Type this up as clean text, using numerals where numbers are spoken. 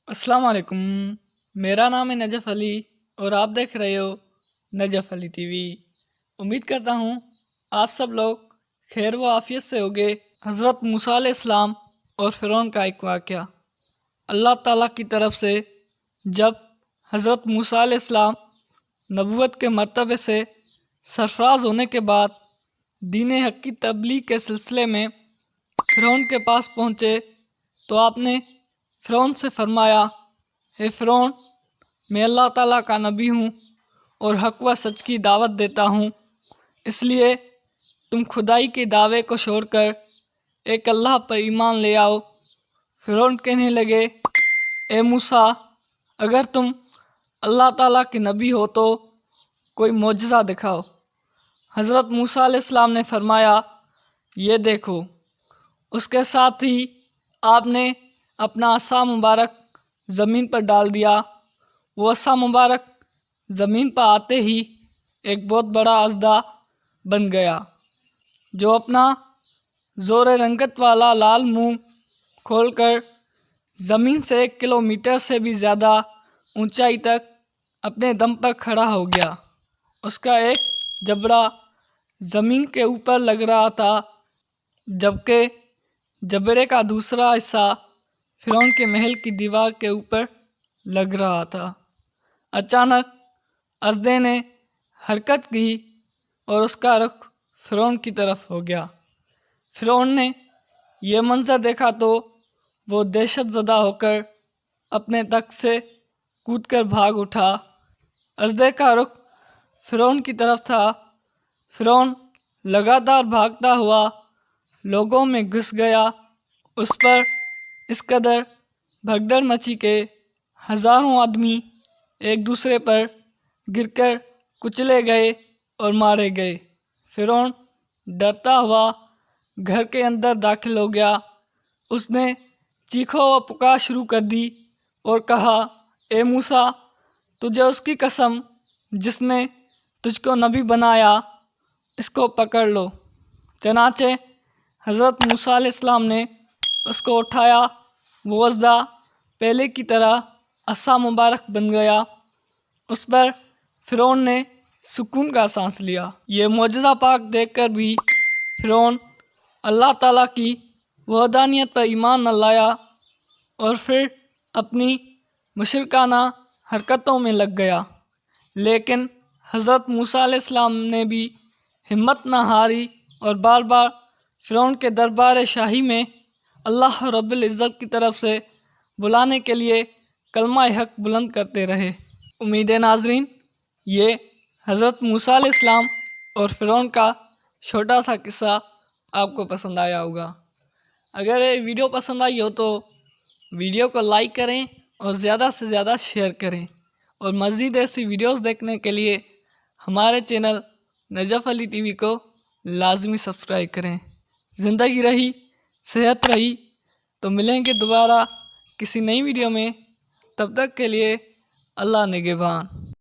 السلام علیکم، میرا نام ہے نجف علی اور آپ دیکھ رہے ہو نجف علی ٹی وی۔ امید کرتا ہوں آپ سب لوگ خیر و عافیت سے ہوگے۔ حضرت موسیٰ علیہ السلام اور فرعون کا ایک واقعہ۔ اللہ تعالیٰ کی طرف سے جب حضرت موسیٰ علیہ السلام نبوت کے مرتبے سے سرفراز ہونے کے بعد دین حق کی تبلیغ کے سلسلے میں فرعون کے پاس پہنچے تو آپ نے فرعون سے فرمایا، اے فرعون، میں اللہ تعالیٰ کا نبی ہوں اور حق و سچ کی دعوت دیتا ہوں، اس لیے تم خدائی کے دعوے کو چھوڑ کر ایک اللہ پر ایمان لے آؤ۔ فرعون کہنے لگے، اے موسیٰ، اگر تم اللہ تعالیٰ کے نبی ہو تو کوئی معجزہ دکھاؤ۔ حضرت موسیٰ علیہ السلام نے فرمایا، یہ دیکھو۔ اس کے ساتھ ہی آپ نے اپنا عصا مبارک زمین پر ڈال دیا۔ وہ عصا مبارک زمین پر آتے ہی ایک بہت بڑا اژدہا بن گیا، جو اپنا زور رنگت والا لال منہ کھول کر زمین سے 1 کلومیٹر سے بھی زیادہ اونچائی تک اپنے دم پر کھڑا ہو گیا۔ اس کا ایک جبڑا زمین کے اوپر لگ رہا تھا، جبکہ جبڑے کا دوسرا حصہ فرعون کے محل کی دیوار کے اوپر لگ رہا تھا۔ اچانک اژدہے نے حرکت کی اور اس کا رخ فرعون کی طرف ہو گیا۔ فرعون نے یہ منظر دیکھا تو وہ دہشت زدہ ہو کر اپنے تخت سے کود کر بھاگ اٹھا۔ اژدہے کا رخ فرعون کی طرف تھا۔ فرعون لگاتار بھاگتا ہوا لوگوں میں گھس گیا۔ اس پر اس قدر بھگدڑ مچی کہ ہزاروں آدمی ایک دوسرے پر گر کر کچلے گئے اور مارے گئے۔ فرعون ڈرتا ہوا گھر کے اندر داخل ہو گیا۔ اس نے چیخو و پکار شروع کر دی اور کہا، اے موسیٰ، تجھے اس کی قسم جس نے تجھ کو نبی بنایا، اس کو پکڑ لو۔ چنانچہ حضرت موسیٰ علیہ السلام نے اس کو اٹھایا۔ وہ اژدہا پہلے کی طرح عصا مبارک بن گیا۔ اس پر فرعون نے سکون کا سانس لیا۔ یہ معجزہ پاک دیکھ کر بھی فرعون اللہ تعالیٰ کی وحدانیت پر ایمان نہ لایا اور پھر اپنی مشرکانہ حرکتوں میں لگ گیا۔ لیکن حضرت موسیٰ علیہ السلام نے بھی ہمت نہ ہاری اور بار بار فرعون کے دربار شاہی میں اللہ رب العزت کی طرف سے بلانے کے لیے کلمہ حق بلند کرتے رہے۔ امید ہے ناظرین یہ حضرت موسیٰ علیہ السلام اور فرعون کا چھوٹا سا قصہ آپ کو پسند آیا ہوگا۔ اگر یہ ویڈیو پسند آئی ہو تو ویڈیو کو لائک کریں اور زیادہ سے زیادہ شیئر کریں، اور مزید ایسی ویڈیوز دیکھنے کے لیے ہمارے چینل نجف علی ٹی وی کو لازمی سبسکرائب کریں۔ زندگی رہی، صحت رہی تو ملیں گے دوبارہ کسی نئی ویڈیو میں۔ تب تک کے لیے اللہ نگہبان۔